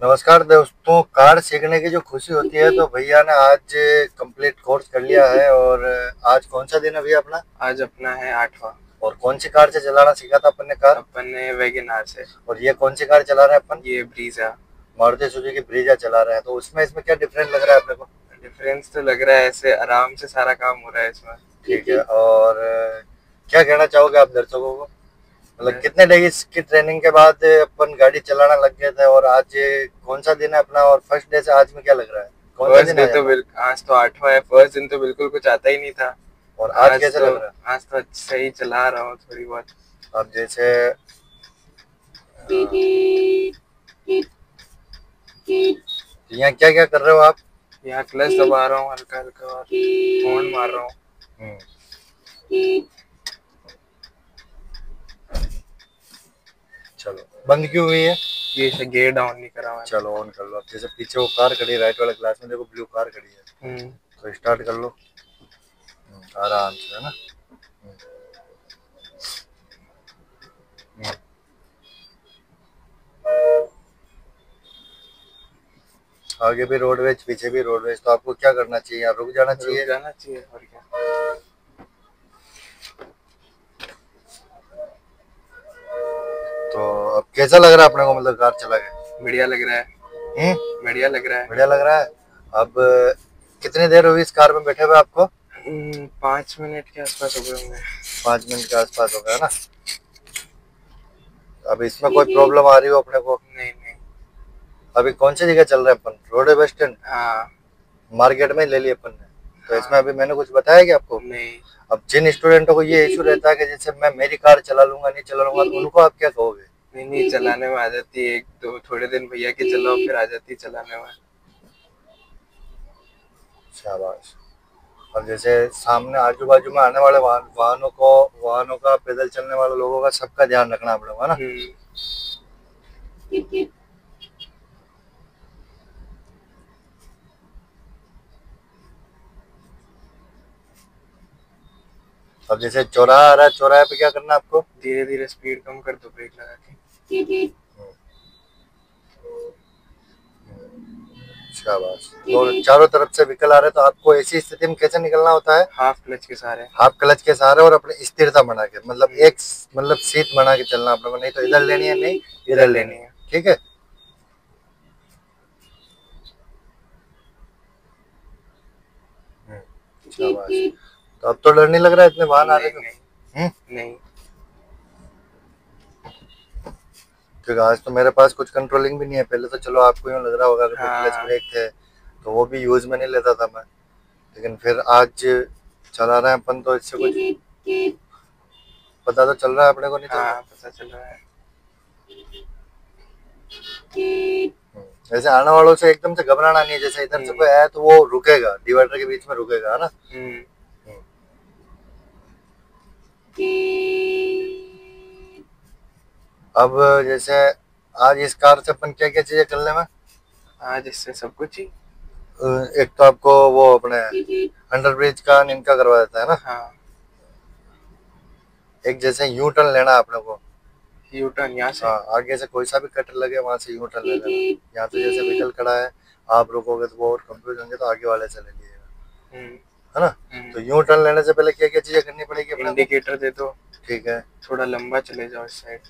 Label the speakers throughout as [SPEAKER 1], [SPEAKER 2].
[SPEAKER 1] नमस्कार दोस्तों। कार सीखने की जो खुशी होती है तो भैया ने आज कंप्लीट कोर्स कर लिया है। और आज कौन सा दिन है भैया अपना?
[SPEAKER 2] आज अपना है 8वां।
[SPEAKER 1] और कौन सी कार से चलाना सीखा था अपन ने कार?
[SPEAKER 2] अपन ने वैगनआर से।
[SPEAKER 1] और ये कौन सी कार चला रहे हैं अपन?
[SPEAKER 2] ये ब्रीजा।
[SPEAKER 1] मारुति सुजुकी ब्रीजा चला रहे हैं। तो उसमें इसमें क्या डिफरेंस लग रहा है अपने को?
[SPEAKER 2] डिफरेंस तो लग रहा है, ऐसे आराम से सारा काम हो रहा है इसमें।
[SPEAKER 1] ठीक है। और क्या कहना चाहोगे आप दर्शकों को? मतलब कितने डेज की ट्रेनिंग के बाद अपन गाड़ी चलाना लग गए थे और आज कौन सा दिन है अपना? और फर्स्ट डे से आज में क्या लग रहा है? कौन सा दिन है?
[SPEAKER 2] आज तो 8वां है। फर्स्ट दिन तो बिल्कुल कुछ आता ही नहीं था।
[SPEAKER 1] और आज कैसे लग रहा है?
[SPEAKER 2] आज तो सही चला रहा हूँ थोड़ी बहुत।
[SPEAKER 1] अब जैसे यहाँ क्या क्या कर रहे हो आप?
[SPEAKER 2] यहाँ क्लच दबा रहा हूँ हल्का हल्का और हॉर्न मार रहा हूँ।
[SPEAKER 1] चलो, बंद क्यों हुई है?
[SPEAKER 2] ये गियर डाउन नहीं करा मैंने।
[SPEAKER 1] चलो ऑन कर लो। अब जैसे पीछे वो कार खड़ी है राइट वाले क्लास में, देखो ब्लू कार खड़ी है, तो स्टार्ट कर लो आराम से, है ना। आगे भी रोडवेज पीछे भी रोडवेज, तो आपको क्या करना चाहिए? यहाँ रुक जाना चाहिए।
[SPEAKER 2] रुक जाना चाहिए और क्या।
[SPEAKER 1] तो अब कैसा लग रहा है अपने को, मतलब कार चला के?
[SPEAKER 2] बढ़िया लग रहा है। बढ़िया लग रहा है।
[SPEAKER 1] बढ़िया लग रहा है। अब कितनी देर हुई इस कार में बैठे हुए आपको?
[SPEAKER 2] 5 मिनट के आसपास हो गए होंगे।
[SPEAKER 1] 5 मिनट के आसपास हो गया ना। अब इसमें कोई प्रॉब्लम आ रही हो अपने को?
[SPEAKER 2] नहीं नहीं।
[SPEAKER 1] अभी कौन सी जगह चल रहे हैं अपन? Roadways bus stand.
[SPEAKER 2] हाँ,
[SPEAKER 1] मार्केट में ले लिया अपन ने। तो इसमें अभी मैंने कुछ बताया कि आपको?
[SPEAKER 2] नहीं।
[SPEAKER 1] अब जिन स्टूडेंटों को ये इशू रहता है कि जैसे मैं मेरी कार चला लूंगा नहीं चला लूंगा, तो उनको आप क्या कहोगे?
[SPEAKER 2] नहीं नहीं, चलाने में आ जाती है। एक दो थोड़े दिन भैया के चलाओ फिर आ जाती है चलाने में।
[SPEAKER 1] शाबाश। अब जैसे सामने आजू बाजू में आने वाले वाहनों का, पैदल चलने वाले लोगों का, सबका ध्यान रखना पड़ेगा ना। अब जैसे चौराहा आ रहा है, चौराहे पे क्या करना है आपको?
[SPEAKER 2] धीरे धीरे स्पीड कम कर दो ब्रेक लगा के।
[SPEAKER 1] शाबाश। तो चारों तरफ से व्हीकल आ रहे हैं, तो आपको ऐसी स्थिति में कैसे निकलना होता है?
[SPEAKER 2] हाफ क्लच के सहारे।
[SPEAKER 1] हाफ क्लच के सहारे और अपनी स्थिरता बना के, मतलब एक सीट बना के चलना अपने को। नहीं तो इधर लेनी है, नहीं इधर लेनी है। ठीक है। शाबाश। तो अब तो डर नहीं लग रहा है इतने वाहन आ रहे हैं?
[SPEAKER 2] नहीं।
[SPEAKER 1] क्योंकि आज तो मेरे पास कुछ कंट्रोलिंग भी नहीं है। पहले तो चलो आपको यूं लग रहा होगा कि क्लच ब्रेक थे तो वो भी यूज में नहीं लेता था मैं, लेकिन फिर आज चला रहे हैं अपन तो इससे कुछ पता तो चल रहा है अपने को, नहीं चल रहा?
[SPEAKER 2] पता चल रहा है।
[SPEAKER 1] जैसे आने वालों से एकदम से घबराना नहीं है। जैसे इधर से कोई आया तो वो रुकेगा, डिवाइडर के बीच में रुकेगा, है ना। अब जैसे आज इस कार से अपन क्या क्या चीजें कर ले में?
[SPEAKER 2] आज इससे सब कुछ ही।
[SPEAKER 1] एक तो आपको वो अपने अंडर ब्रिज का इनका करवा देता है ना।
[SPEAKER 2] हाँ।
[SPEAKER 1] एक जैसे यू टर्न लेना है अपने को।
[SPEAKER 2] यू टर्न यहाँ से?
[SPEAKER 1] हाँ, आगे से कोई सा भी कट लगे वहां से यू टर्न ले लेना। यहाँ तो जैसे व्हीकल खड़ा है, आप रुकोगे तो वो और कंफ्यूज होंगे, तो आगे वाले से ले लीजिएगा, है ना। तो यू टर्न लेने से पहले क्या क्या चीजें करनी पड़ेगी अपने को?
[SPEAKER 2] इंडिकेटर दे दो।
[SPEAKER 1] ठीक है।
[SPEAKER 2] थोड़ा लंबा चले जाओ इस साइड।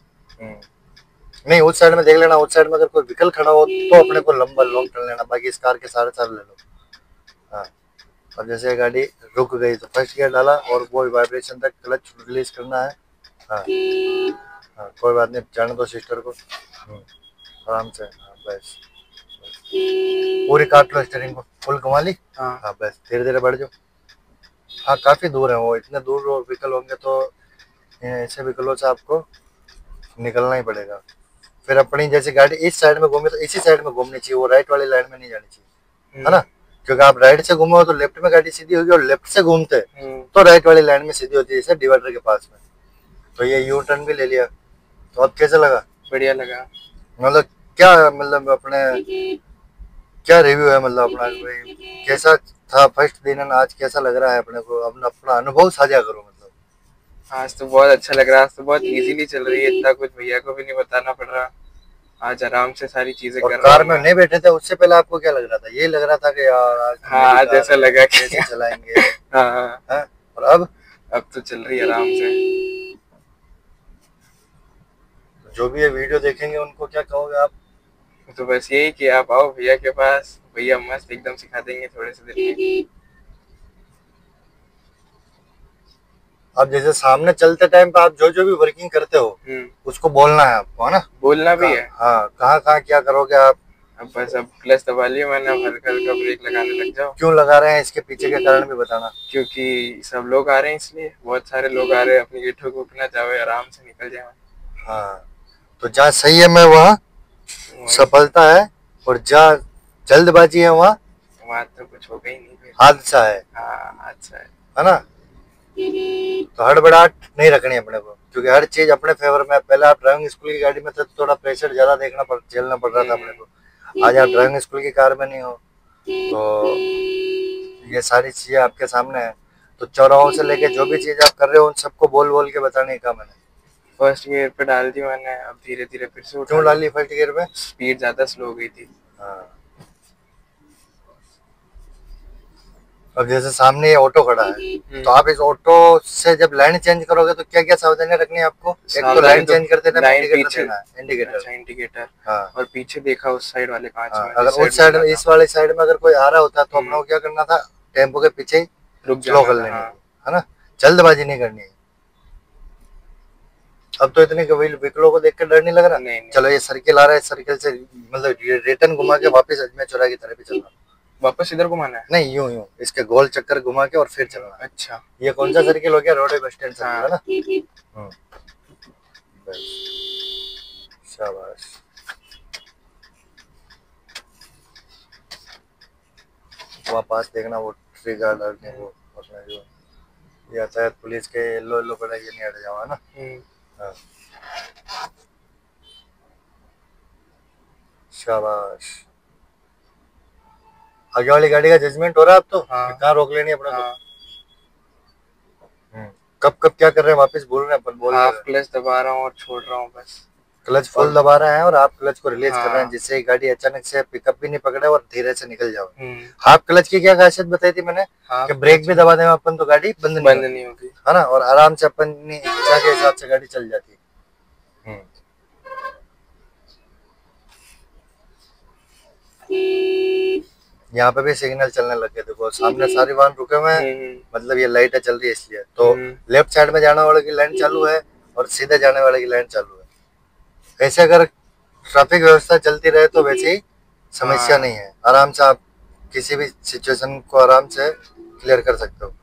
[SPEAKER 1] नहीं, उस साइड में देख लेना। उस साइड में अगर कोई व्हीकल खड़ा हो तो अपने को लंबा लॉन्ग टर्न लेना, बाकी इस कार के सारे ले लो। हाँ। अब जैसे गाड़ी रुक गई तो फर्स्ट गियर डाला और वो वाइब्रेशन तक क्लच रिलीज करना है। हाँ हाँ, कोई बात नहीं, जाने दो सिस्टर को। आराम से। हाँ बस, पूरी काट लो स्टीयरिंग को, फुल घुमा ली। हाँ बस, धीरे धीरे बढ़ जाओ। हाँ, काफी दूर है वो, इतने दूर व्हीकल होंगे तो ऐसे व्हीकलों से आपको निकलना ही पड़ेगा। फिर अपनी जैसे गाड़ी इस साइड में घूमे तो इसी साइड में घूमनी चाहिए, वो राइट वाली लाइन में नहीं जानी चाहिए, है ना। क्योंकि आप राइट से घूमो तो लेफ्ट में गाड़ी सीधी होगी, और लेफ्ट से घूमते तो राइट वाली लाइन में सीधी होती है, जैसे डिवाइडर के पास में। तो ये यू टर्न भी ले लिया। तो अब कैसा लगा?
[SPEAKER 2] बढ़िया लगा।
[SPEAKER 1] मतलब क्या, मतलब अपने क्या रिव्यू है, मतलब अपना कैसा था फर्स्ट दिन, आज कैसा लग रहा है अपने को? अपना अनुभव साझा करो। मतलब
[SPEAKER 2] आज तो बहुत अच्छा लग रहा है। आज तो बहुत इजीली चल रही है, इतना कुछ भैया को भी नहीं बताना पड़ रहा। आज आराम से सारी चीजें
[SPEAKER 1] और
[SPEAKER 2] कर रहा
[SPEAKER 1] कार
[SPEAKER 2] हूँ
[SPEAKER 1] में
[SPEAKER 2] मैं।
[SPEAKER 1] नहीं बैठे थे उससे पहले आपको क्या लग रहा था? ये लग रहा था कि यार आज तो
[SPEAKER 2] हाँ,
[SPEAKER 1] मेरी
[SPEAKER 2] आज
[SPEAKER 1] कार
[SPEAKER 2] ऐसा
[SPEAKER 1] है,
[SPEAKER 2] लगा कि
[SPEAKER 1] कैसे चलाएंगे?
[SPEAKER 2] हाँ हाँ,
[SPEAKER 1] हाँ? और अब
[SPEAKER 2] अब तो चल रही है आराम से।
[SPEAKER 1] जो भी ये वीडियो देखेंगे उनको क्या कहोगे आप?
[SPEAKER 2] तो बस यही कि आप आओ भैया के पास, भैया मस्त एकदम सिखा देंगे थोड़े से दिन में।
[SPEAKER 1] अब जैसे सामने चलते टाइम पे आप जो जो भी वर्किंग करते हो उसको बोलना है आपको, है ना?
[SPEAKER 2] बोलना भी है।
[SPEAKER 1] हाँ, कहाँ कहाँ क्या करोगे आप?
[SPEAKER 2] अब बस अब क्लच दबा लिया मैंने, अब हल्का हल्का ब्रेक लगाने लग जाओ।
[SPEAKER 1] क्यों लगा रहे हैं, इसके पीछे के कारण भी बताना।
[SPEAKER 2] क्योंकि सब लोग आ रहे हैं, इसलिए बहुत सारे लोग आ रहे हैं, अपनी गेठों को रुकना चाहे आराम से निकल जाए।
[SPEAKER 1] हाँ, तो जहाँ सही है मैं वहाँ सफलता है, और जहाँ जल्दबाजी है वहाँ
[SPEAKER 2] वहाँ तो कुछ होगा ही नहीं फिर।
[SPEAKER 1] हादसा है।
[SPEAKER 2] हाँ, अच्छा
[SPEAKER 1] है ना? तो हड़बड़ाहट नहीं रखनी अपने को, क्योंकि हर चीज अपने फेवर में है। पहले आप ड्राइविंग स्कूल की गाड़ी में थे तो थोड़ा प्रेशर ज्यादा झेलना पड़ रहा था अपने को। आज आप ड्राइविंग स्कूल की कार में नहीं हो, तो ये सारी चीजें आपके सामने है। तो चौराहों से लेके जो भी चीज आप कर रहे हो उन सबको बोल बोल के बताने का मैंने।
[SPEAKER 2] फर्स्ट गियर पे डाल दी मैंने, अब धीरे धीरे फिर से उठा
[SPEAKER 1] क्यों डाली फर्स्ट गियर पे?
[SPEAKER 2] स्पीड ज्यादा स्लो हो गई थी।
[SPEAKER 1] हाँ। अब जैसे सामने ये ऑटो खड़ा है, तो आप इस ऑटो से जब लाइन चेंज करोगे तो क्या क्या सावधानियां रखनी है आपको? एक तो लाइन चेंज करते टाइम इंडिकेटर देना है, इंडिकेटर।
[SPEAKER 2] अच्छा, इंडिकेटर।
[SPEAKER 1] हाँ।
[SPEAKER 2] और पीछे देखा उस साइड वाले कांच
[SPEAKER 1] हाँ,
[SPEAKER 2] में,
[SPEAKER 1] अगर उस साइड में, इस वाले साइड में अगर कोई आ रहा होता तो अपने को क्या करना था? टेम्पो के पीछे ही
[SPEAKER 2] रुक
[SPEAKER 1] स्लो कर
[SPEAKER 2] जाना
[SPEAKER 1] लेनी
[SPEAKER 2] था।
[SPEAKER 1] है, है ना? जल्दबाजी नहीं करनी है। अब तो इतने व्हीकलों को देख कर डर नहीं लग रहा।
[SPEAKER 2] नहीं, नहीं।
[SPEAKER 1] चलो ये सर्किल आ रहा है, सर्किल से मतलब रिटर्न घुमा के वापस अजमेर चौराहे की तरफ ही चलना।
[SPEAKER 2] वापस इधर घुमाना है?
[SPEAKER 1] नहीं, यूं यूं इसके गोल चक्कर घुमा के और फिर चलना।
[SPEAKER 2] अच्छा,
[SPEAKER 1] ये कौन सा सर्किल हो गया? रोडवे बस स्टैंड सर्किल, है ना? बस, शाबाश। वहाँ पास देखना, वो ट्री गार्ड वो अपना जो यातायात पुलिस के येलो येलो पड़ा, ये नहीं हट जाओ, है ना? हाँ, शाबाश। आगे वाली गाड़ी का जजमेंट हो रहा है अब तो।
[SPEAKER 2] हाँ।
[SPEAKER 1] कहाँ रोक लेनी है अपने को?
[SPEAKER 2] हाँ।
[SPEAKER 1] कब कब क्या कर रहे हैं वापस बोल रहे हैं अपन, बोल रहे
[SPEAKER 2] हाफ
[SPEAKER 1] हैं।
[SPEAKER 2] क्लच दबा रहा हूँ और छोड़ रहा हूँ बस।
[SPEAKER 1] क्लच फुल दबा रहे हैं और आप क्लच को रिलीज कर रहे हैं,
[SPEAKER 2] हाँ।
[SPEAKER 1] जिससे गाड़ी अचानक से पिकअप भी नहीं पकड़े और धीरे से निकल जाओ। हाफ क्लच की क्या खासियत बताई थी मैंने? कि ब्रेक भी दबा दें अपन तो गाड़ी बंद नहीं
[SPEAKER 2] होगी,
[SPEAKER 1] है ना? और आराम से अपनी इच्छा के हिसाब से गाड़ी चल जाती है। यहाँ पे भी सिग्नल चलने लग गए, देखो सामने सारे वाहन रुके हुए हैं, मतलब ये लाइटें चल रही है इसलिए। तो लेफ्ट साइड में जाने वाले की लाइन चालू है और सीधे जाने वाले की लाइन चालू है। ऐसे अगर ट्रैफिक व्यवस्था चलती रहे तो वैसे ही समस्या नहीं है, आराम से आप किसी भी सिचुएशन को आराम से क्लियर कर सकते हो।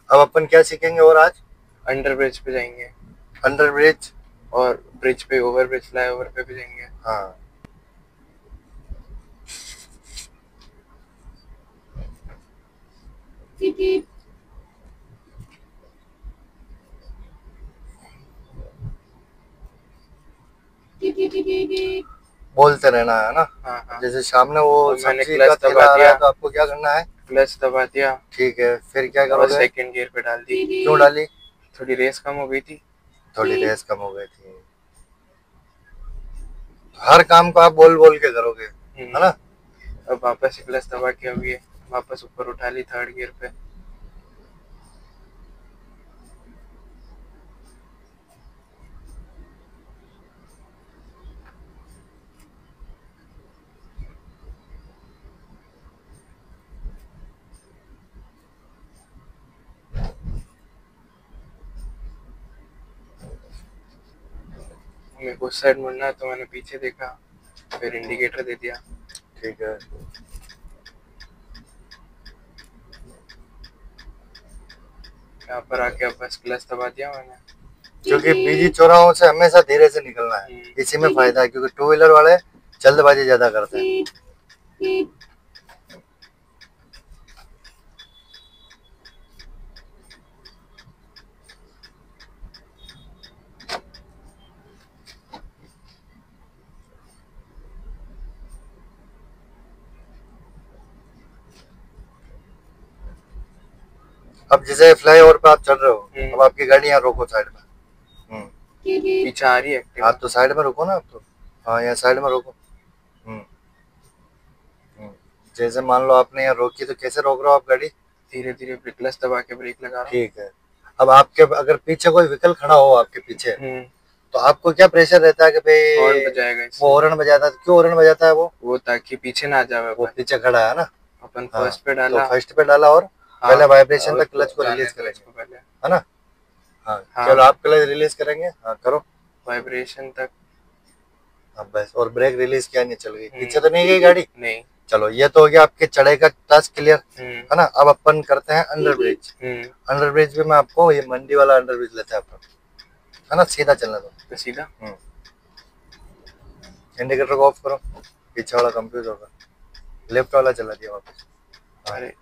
[SPEAKER 1] अब अपन क्या सीखेंगे और आज?
[SPEAKER 2] अंडर ब्रिज पे जाएंगे।
[SPEAKER 1] अंडर ब्रिज
[SPEAKER 2] और ब्रिज पे, ओवर ब्रिज, फ्लाई ओवर पे भी जाएंगे।
[SPEAKER 1] हाँ। बोलते रहना है ना?
[SPEAKER 2] हाँ।
[SPEAKER 1] जैसे सामने वो
[SPEAKER 2] मैंने
[SPEAKER 1] सब्जी
[SPEAKER 2] क्लच
[SPEAKER 1] का ठेला आ रहा है तो आपको क्या करना है?
[SPEAKER 2] क्लच दबा दिया।
[SPEAKER 1] ठीक है, फिर क्या
[SPEAKER 2] और
[SPEAKER 1] करोगे?
[SPEAKER 2] सेकंड गियर पे डाल दी।
[SPEAKER 1] क्यों डाली?
[SPEAKER 2] थोड़ी रेस कम हो गई थी।
[SPEAKER 1] थोड़ी रेस कम हो गई थी। हर काम को आप बोल बोल के करोगे, है ना?
[SPEAKER 2] अब वापस क्लच दबा के अब ये वापस ऊपर उठा ली थर्ड गियर पे। मेरे को उस साइड मुड़ना है तो मैंने पीछे देखा, फिर इंडिकेटर दे दिया।
[SPEAKER 1] ठीक है।
[SPEAKER 2] यहाँ पर आके अब बस क्लच दबा दिया मैंने।
[SPEAKER 1] क्योंकि बीजी चौराहों से हमेशा धीरे से निकलना है, इसी में फायदा है, क्योंकि टू व्हीलर वाले जल्दबाजी ज्यादा करते हैं। अब जैसे फ्लाई ओवर पे आप चल रहे हो, अब आपकी गाड़ी यहाँ रोको साइड में।
[SPEAKER 2] पीछे आ रही है
[SPEAKER 1] हाँ, तो साइड में रुको ना आप तो। हाँ यहाँ साइड में रोको। हम्म हम्म। जैसे मान लो आपने यहाँ रोकी तो कैसे रोक रहे हो आप गाड़ी?
[SPEAKER 2] धीरे धीरे क्लच दबा के ब्रेक लगा रहा हूँ।
[SPEAKER 1] ठीक है। अब आपके अगर पीछे कोई व्हीकल खड़ा हो आपके पीछे,
[SPEAKER 2] हम्म।
[SPEAKER 1] तो आपको क्या प्रेशर रहता है कि भाई
[SPEAKER 2] हॉर्न बजाएगा इससे।
[SPEAKER 1] वो हॉर्न बजाता है? क्यों हॉर्न बजाता है वो?
[SPEAKER 2] ताकि पीछे ना जावे
[SPEAKER 1] वो
[SPEAKER 2] अपन।
[SPEAKER 1] पीछे खड़ा है ना।
[SPEAKER 2] अपन
[SPEAKER 1] हाँ
[SPEAKER 2] फर्स्ट पे
[SPEAKER 1] तो
[SPEAKER 2] डाला।
[SPEAKER 1] फर्स्ट पे डाला और
[SPEAKER 2] हाँ,
[SPEAKER 1] पहले वाइब्रेशन
[SPEAKER 2] और
[SPEAKER 1] तक क्लच को
[SPEAKER 2] जाने
[SPEAKER 1] रिलीज
[SPEAKER 2] दो
[SPEAKER 1] करेंगे,
[SPEAKER 2] इसको पहले।
[SPEAKER 1] है ना? हाँ
[SPEAKER 2] हाँ।
[SPEAKER 1] चलो आप क्लच रिलीज करेंगे, हाँ करो।
[SPEAKER 2] वाइब्रेशन तक।
[SPEAKER 1] हाँ बस, और ब्रेक रिलीज किया, नहीं चल गई, पीछे
[SPEAKER 2] हम्म।
[SPEAKER 1] तो नहीं गई गाड़ी।
[SPEAKER 2] नहीं।
[SPEAKER 1] चलो ये तो हो गया आपके चढ़ाई का टास्क क्लियर,
[SPEAKER 2] हम्म।
[SPEAKER 1] है ना? अब अपन करते हैं अंडर ब्रिज।
[SPEAKER 2] हम्म।
[SPEAKER 1] अंडर ब्रिज भी मैं आपको ये मंडी वाला अंडर ब्रिज लेते हैं अपन, है ना? सीधा चलना दो।
[SPEAKER 2] तो सीधा।
[SPEAKER 1] इंडिकेटर को ऑफ करो, पीछे वाला कंफ्यूज होगा, लेफ्ट वाला चला दिया वापस। हाँ।
[SPEAKER 2] अरे।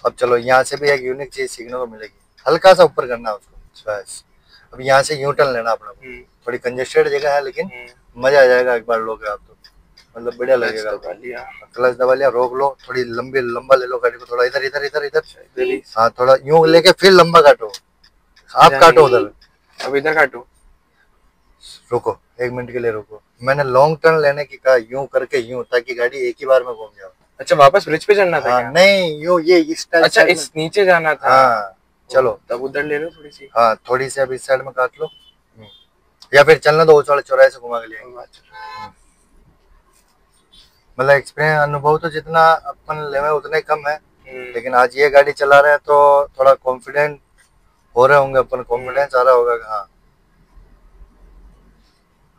[SPEAKER 1] अब चलो यहाँ से भी एक यूनिक चीज सीखने को मिलेगी, हल्का सा ऊपर करना है उसको बस। अब यहाँ से यू टर्न लेना अपना को। थोड़ी कंजेस्टेड जगह है लेकिन मजा आ जाएगा एक बार लोगे आप तो, मतलब बढ़िया
[SPEAKER 2] क्लच
[SPEAKER 1] लगेगा।
[SPEAKER 2] दबा लिया।
[SPEAKER 1] क्लच दबा लिया, रोक लो, थोड़ी लंबी लंबा ले लो गाड़ी को, थोड़ा इधर इधर इधर इधर।
[SPEAKER 2] इधर ही।
[SPEAKER 1] हाँ थोड़ा यूं लेके फिर लंबा काटो, आप
[SPEAKER 2] इधर
[SPEAKER 1] काटो
[SPEAKER 2] नहीं।
[SPEAKER 1] उधर।
[SPEAKER 2] अब इधर काटू।
[SPEAKER 1] रुको, एक मिनट के लिए रुको, मैंने लॉन्ग टर्न लेने की कहा, यूं करके यूं, ताकि गाड़ी एक ही बार में घूम जाओ।
[SPEAKER 2] अच्छा वापस ब्रिज पे चढ़ना था
[SPEAKER 1] हाँ
[SPEAKER 2] क्या?
[SPEAKER 1] नहीं, यूं ये इस टाइप
[SPEAKER 2] अच्छा इस नीचे जाना था।
[SPEAKER 1] हाँ चलो।
[SPEAKER 2] तब उधर ले लो थोड़ी सी।
[SPEAKER 1] हाँ थोड़ी सी अब इस साइड में काट लो, या फिर चलना दो, उस वाले चौराहे से घुमा के लिए। मतलब एक्सपीरियंस, अनुभव तो जितना अपन लेवे उतना ही कम है, लेकिन आज ये गाड़ी चला रहे हैं तो थोड़ा कॉन्फिडेंट हो रहे होंगे अपन, कॉन्फिडेंस आ रहा होगा कि हाँ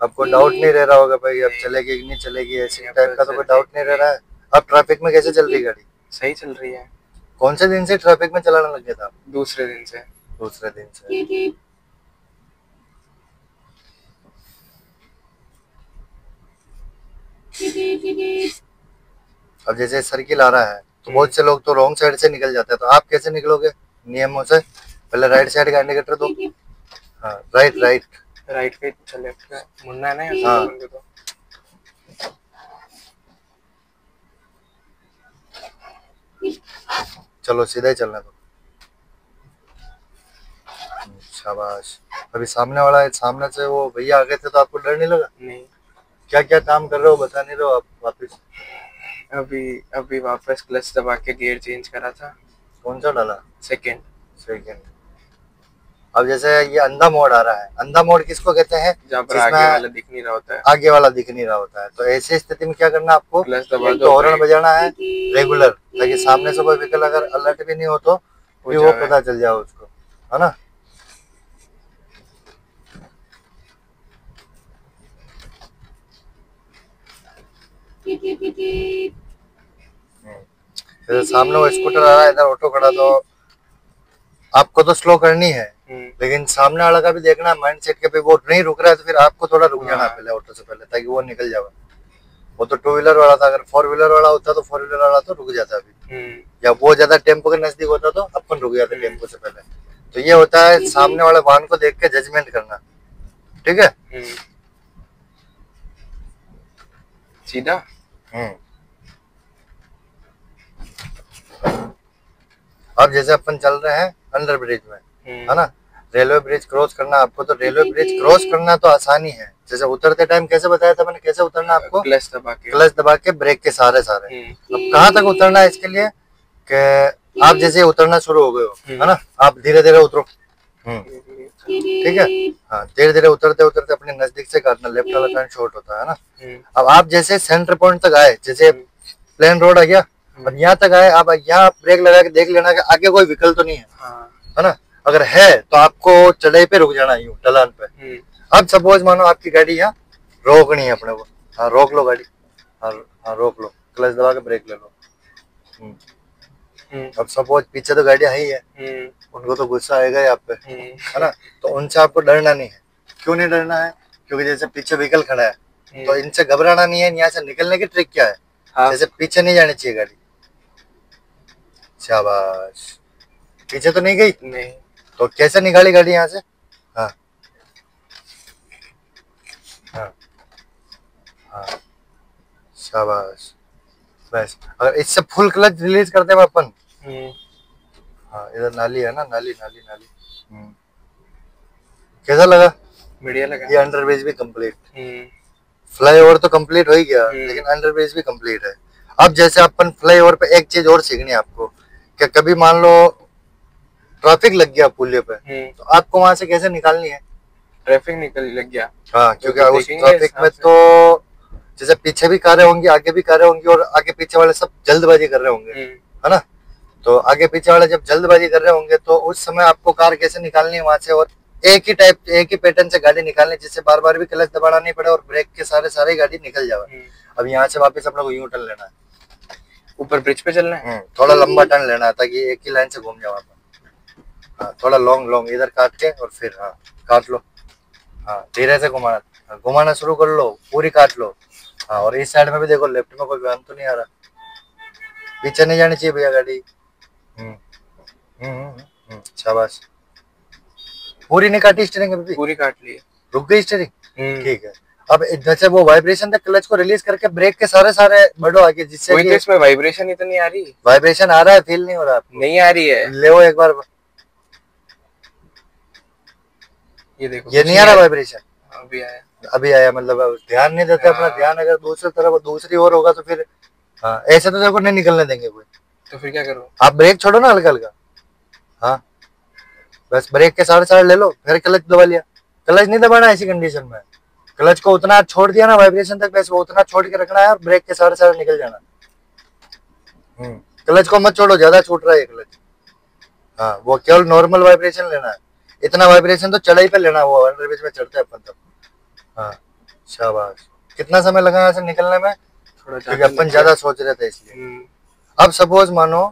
[SPEAKER 1] आपको डाउट नहीं रह रहा होगा भाई अब चलेगी कि नहीं चलेगी, ऐसे टाइप का तो कोई डाउट नहीं रह रहा है। अब ट्रैफिक में कैसे चल रही है गाड़ी?
[SPEAKER 2] सही चल रही है।
[SPEAKER 1] कौन से दिन से ट्रैफिक में चलाने लग गया था?
[SPEAKER 2] दूसरे दिन से।
[SPEAKER 1] दूसरे दिन से। अब जैसे सर्किल आ रहा है तो बहुत से लोग तो रॉन्ग साइड से निकल जाते हैं, तो आप कैसे निकलोगे नियमों से? पहले राइट साइड का इंडिकेटर दो। हाँ राइट राइट।
[SPEAKER 2] राइट पे अच्छा लेफ्ट का मुड़ना है ना ऐसे
[SPEAKER 1] हाँ।
[SPEAKER 2] तो।
[SPEAKER 1] चलो सीधा ही चलना दो। शाबाश। अभी सामने वाला है, सामने से वो भैया आ गए थे तो आपको डर नहीं लगा?
[SPEAKER 2] नहीं।
[SPEAKER 1] क्या क्या काम कर रहे हो बता नहीं रहे हो आप वापिस?
[SPEAKER 2] अभी अभी वापस क्लच दबा के गियर चेंज करा था।
[SPEAKER 1] कौन सा डाला?
[SPEAKER 2] सेकंड।
[SPEAKER 1] सेकंड। अब जैसे ये अंधा मोड आ रहा है, अंधा मोड किसको कहते हैं?
[SPEAKER 2] जहाँ पर आगे वाला दिख नहीं रहा होता है।
[SPEAKER 1] आगे वाला दिख नहीं रहा होता है, तो ऐसी स्थिति में क्या करना आपको?
[SPEAKER 2] क्लच दबा
[SPEAKER 1] एक
[SPEAKER 2] दो,
[SPEAKER 1] तो हॉर्न बजाना है रेगुलर, ताकि सामने से कोई व्हीकल अगर अलर्ट भी नहीं हो तो भी वो पता चल जाए उसको, है ना? जैसे सामने वो स्कूटर आ रहा है, इधर ऑटो खड़ा, तो आपको तो स्लो करनी है, लेकिन सामने वाला का भी देखना है माइंड सेट के पे, वो नहीं रुक रहा है तो फिर आपको थोड़ा रुक जाना है पहले ऑटो से पहले, ताकि वो निकल जाए। वो तो टू व्हीलर वाला था, अगर फोर व्हीलर वाला होता तो फोर व्हीलर वाला तो रुक जाता अभी, या वो ज्यादा टेम्पो के नजदीक होता तो अपन रुक जाते टेम्पो से पहले। तो ये होता है सामने वाले वाहन को देख के जजमेंट करना, ठीक है?
[SPEAKER 2] सीधा।
[SPEAKER 1] अब जैसे अपन चल रहे हैं अंडर ब्रिज में, है ना? रेलवे ब्रिज क्रॉस करना आपको, तो रेलवे ब्रिज क्रॉस करना तो आसानी है। जैसे उतरते टाइम कैसे बताया था मैंने, कैसे उतरना आपको? क्लच दबा के ब्रेक के सारे सारे। अब कहाँ तक उतरना है इसके लिए कि आप जैसे उतरना शुरू हो गए हो, है ना, आप धीरे धीरे उतरो। ठीक है? हाँ धीरे धीरे उतरते उतरते अपने नजदीक से काटना, लेफ्ट वाला टर्न शॉर्ट होता है ना। अब आप जैसे सेंटर पॉइंट तक आए, जैसे प्लेन रोड आ गया, अब यहाँ तक आए, आप यहाँ ब्रेक लगा के देख लेना कि आगे कोई व्हीकल तो नहीं है, है ना? अगर है तो आपको चढ़ाई पे रुक जाना, यूं ढलान पे। अब सपोज मानो आपकी गाड़ी यहाँ रोकनी है अपने को, हाँ रोक लो गाड़ी, हाँ रोक लो, क्लच दबा के ब्रेक ले लो। अब सपोज पीछे तो गाड़ियां ही है, उनको तो गुस्सा आएगा ही आप पे, है ना? तो उनसे आपको डरना नहीं है। क्यों नहीं डरना है? क्योंकि जैसे पीछे व्हीकल खड़ा है तो इनसे घबराना नहीं है। यहाँ से निकलने की ट्रिक क्या है? जैसे पीछे नहीं जानी चाहिए गाड़ी। शाबाश, पीछे तो नहीं गई?
[SPEAKER 2] नहीं।
[SPEAKER 1] तो कैसे निकाली गाड़ी यहाँ से? हाँ हाँ हाँ, शाबाश। बस अगर इससे फुल क्लच रिलीज करते हैं अपन, हाँ इधर नाली है ना, नाली नाली नाली। कैसा लगा?
[SPEAKER 2] बढ़िया लगा।
[SPEAKER 1] ये अंडर ब्रिज भी कंप्लीट। फ्लाईओवर तो कंप्लीट हो ही गया, लेकिन अंडरब्रिज भी कंप्लीट है। अब जैसे अपन फ्लाईओवर पे एक चीज और सीखनी है आपको, कि कभी मान लो ट्रैफिक लग गया पुलिया पे, तो आपको वहां से कैसे निकालनी है।
[SPEAKER 2] ट्रैफिक निकल लग गया,
[SPEAKER 1] हाँ, क्योंकि
[SPEAKER 2] तो
[SPEAKER 1] उस
[SPEAKER 2] देखेंगे
[SPEAKER 1] ट्रैफिक में तो जैसे पीछे भी कारें होंगी, आगे भी कारें होंगी, और आगे पीछे वाले सब जल्दबाजी कर रहे होंगे, है ना। तो आगे पीछे वाले जब जल्दबाजी कर रहे होंगे, तो उस समय आपको कार कैसे निकालनी है वहां से, और एक ही पैटर्न से गाड़ी निकालनी, जिससे बार बार भी क्लच दबाना नहीं पड़े और ब्रेक के सारे गाड़ी निकल जाए। अब यहाँ से वापस अपने को यूं टर्न लेना है,
[SPEAKER 2] ऊपर ब्रिज पे चलना है,
[SPEAKER 1] थोड़ा लंबा टर्न लेना है ताकि एक ही लाइन से घूम जाए वहां पर। हाँ, थोड़ा लॉन्ग इधर काट के, और फिर हाँ काट लो, हाँ धीरे से घुमाना शुरू कर लो, पूरी काट लो। हाँ, और इस साइड में भी देखो, लेफ्ट में कोई वाहन तो नहीं आ रहा, पीछे नहीं जानी चाहिए भैया गाड़ी। शाबाश, पूरी नहीं काटी स्टीयरिंग अभी भी?
[SPEAKER 2] पूरी काट ली,
[SPEAKER 1] रुक गई स्टीयरिंग, ठीक है। अब जैसे वो वाइब्रेशन था, क्लच को रिलीज करके ब्रेक के सारे बढ़ो आगे, जिससे
[SPEAKER 2] तो इसमें वाइब्रेशन ही तो नहीं आ रही।
[SPEAKER 1] वाइब्रेशन आ रहा है, फील नहीं हो रहा आपको?
[SPEAKER 2] नहीं आ रही है,
[SPEAKER 1] ले वो एक बार,
[SPEAKER 2] ये देखो,
[SPEAKER 1] ये नहीं आ रहा वाइब्रेशन,
[SPEAKER 2] अभी आया।
[SPEAKER 1] मतलब ध्यान नहीं देते अपना, ध्यान अगर दूसरी तरफ दूसरी ओर होगा तो फिर हाँ, ऐसे तो देखो नहीं निकलने देंगे कोई।
[SPEAKER 2] तो फिर क्या करो,
[SPEAKER 1] आप ब्रेक छोड़ो ना हल्का हल्का, हाँ बस ब्रेक के सारे ले लो, फिर क्लच दबा लिया। क्लच नहीं दबाना ऐसी कंडीशन में, क्लच को उतना छोड़ दिया ना वाइब्रेशन तक, बस वो उतना छोड़ के रखना है, और ब्रेक के सारे निकल जाना। क्लच को मत छोड़ो, ज्यादा छूट रहा है क्लच। हाँ, वो केवल नॉर्मल वाइब्रेशन लेना है, इतना वाइब्रेशन तो चढ़ाई पे लेना, वो अंडरब्रिज में चढ़ते हैं अपन तब। हाँ शाबाश। कितना समय लगा यहाँ से निकलने में? थोड़ा, क्योंकि अपन ज्यादा सोच रहे थे इसलिए। अब सपोज मानो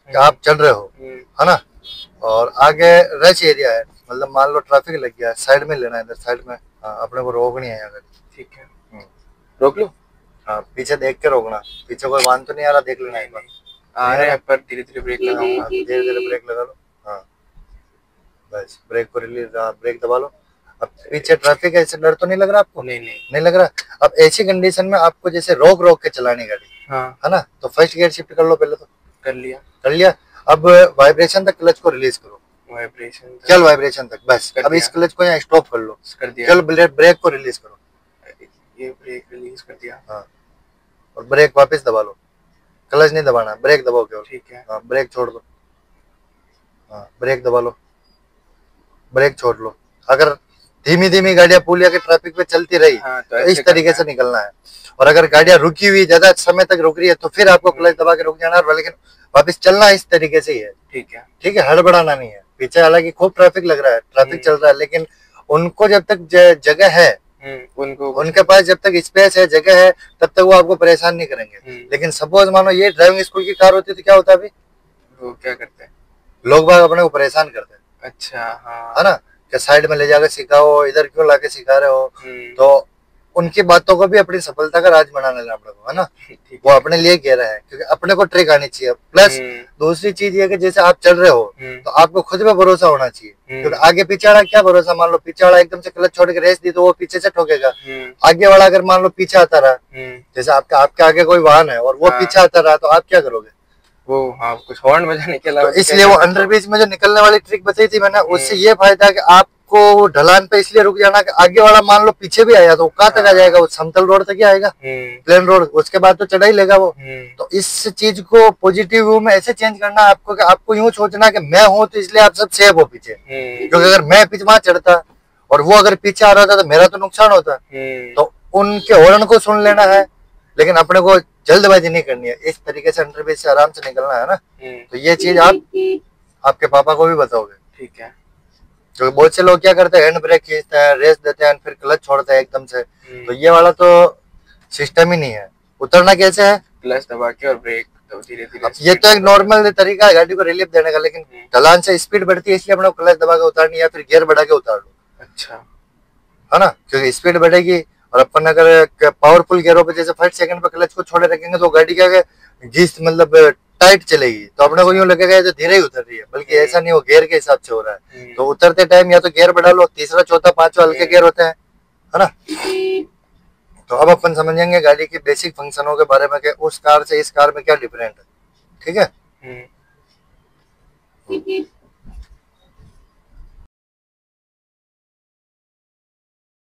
[SPEAKER 1] कि आप चल रहे हो, है ना, और आगे रश एरिया है, मतलब मान लो ट्रैफिक लग गया, साइड में लेना है, इधर साइड में। हाँ, अपने को रोकनी है यहाँ गाड़ी, ठीक है, रोक लो। हाँ, पीछे देख के रोकना, पीछे कोई वाहन तो नहीं आ रहा, देख लेना एक बार।
[SPEAKER 2] आ रहा है, पर धीरे धीरे ब्रेक लगाऊंगा,
[SPEAKER 1] धीरे धीरे ब्रेक लगा लो। हाँ बस, ब्रेक को रिलीज, ब्रेक दबा लो। अब पीछे ट्रैफिक है, इससे डर तो नहीं लग रहा आपको? नहीं लग रहा। अब ऐसी कंडीशन में आपको जैसे रोक के चलानी गाड़ी, है ना, तो फर्स्ट गियर शिफ्ट कर लो पहले तो। कर लिया। अब वाइब्रेशन तक क्लच को रिलीज करो, केवल वाइब्रेशन तक, बस। अब इस क्लच को यहाँ स्टॉप कर लो, केवल ब्रेक को रिलीज करो, ये ब्रेक रिलीज कर दिया। हाँ, और ब्रेक वापस दबा लो, क्लच नहीं दबाना, ब्रेक दबाओ केवल, ठीक है। हाँ, ब्रेक छोड़ दो, हाँ ब्रेक दबा लो, ब्रेक छोड़ लो। अगर धीमी गाड़ियां पुलिया के ट्रैफिक पे चलती रही, तो इस तरीके से निकलना है। और अगर गाड़ियां रुकी हुई, ज्यादा समय तक रुक रही है, तो फिर आपको क्लच दबा के रुक जाना है, लेकिन वापस चलना इस तरीके से ही है, ठीक है, हड़बड़ाना नहीं है। पीछे हालांकि खूब ट्रैफिक लग रहा है, ट्रैफिक चल रहा है, लेकिन उनको जब तक जगह है, उनके पास जब तक स्पेस है, जगह है, तब तक वो आपको परेशान नहीं करेंगे। लेकिन सपोज मानो ये ड्राइविंग स्कूल की कार होती है, तो क्या होता है अभी, वो क्या करते हैं, लोग बाग अपने को परेशान करते हैं। अच्छा, हाँ, है ना, कि साइड में ले जाकर सिखाओ, इधर क्यों लाके सिखा रहे हो। तो उनकी बातों को भी अपनी सफलता का राज बना लेना अपने को, है ना, वो अपने लिए कह रहा है, क्योंकि अपने को ट्रिक आनी चाहिए। प्लस दूसरी चीज ये कि जैसे आप चल रहे हो, तो आपको खुद पे भरोसा होना चाहिए, क्योंकि आगे पीछे वाला क्या भरोसा, मान लो पीछे वाला एकदम से क्लच छोड़ के रेस दी, तो वो पीछे से ठोकेगा। आगे वाला अगर मान लो पीछे आता रहा, जैसे आपके आगे कोई वाहन है और वो पीछे आता रहा, तो आप क्या करोगे? वो हाँ, कुछ हॉर्न बजाने के अलावा। तो इसलिए वो अंडरब्रिज में जो निकलने वाली ट्रिक बताई थी मैंने, उससे ये फायदा कि आपको ढलान पे इसलिए रुक जाना कि आगे वाला मान लो पीछे भी आया, तो कहाँ तक आ जाएगा, वो समतल रोड तक ही आएगा, प्लेन रोड, उसके बाद तो चढ़ाई लेगा वो। तो इस चीज को पॉजिटिव व्यू में ऐसे चेंज करना है आपको कि आपको यूं सोचना कि मैं हूं, तो इसलिए आप सब सेफ हो पीछे, क्योंकि अगर मैं पीछे वहां चढ़ता और वो अगर पीछे आ रहा था, तो मेरा तो नुकसान होता। तो उनके हॉर्न को सुन लेना है, लेकिन अपने को जल्दबाजी नहीं करनी है, इस तरीके से अंडरब्रिज से आराम से निकलना है ना। तो ये चीज आप आपके पापा को भी बताओगे, ठीक है, क्योंकि बहुत से लोग क्या करते हैं, हैंड ब्रेक खींचते हैं, रेस देते हैं, फिर क्लच छोड़ते हैं एकदम से। तो ये वाला तो सिस्टम ही नहीं है। उतरना कैसे है, क्लच दबा के और ब्रेक, तो धीरे धीरे। ये तो एक नॉर्मल तरीका है गाड़ी को रिलीफ देने का, लेकिन ढलान से स्पीड बढ़ती है, इसलिए अपने क्लच दबा के उतारनी, या फिर गियर बढ़ा के उतार लो, अच्छा, है ना, क्योंकि स्पीड बढ़ेगी। और अपन अगर पावरफुल गियरों पे जैसे फर्स्ट सेकंड पे क्लच को छोड़े रखेंगे, तो गाड़ी क्या घिस मतलब टाइट चलेगी, तो अपने को यूं लगेगा ये तो धीरे ही उतर रही है, बल्कि ऐसा नहीं, वो गियर के हिसाब से हो रहा है। तो उतरते टाइम या तो गियर बढ़ा लो, तीसरा चौथा पांचवा हल्के गियर होते हैं, है ना। तो अब अपन समझेंगे गाड़ी की बेसिक फंक्शनों के बारे में, कि उस कार से इस कार में क्या डिफरेंट है, ठीक है।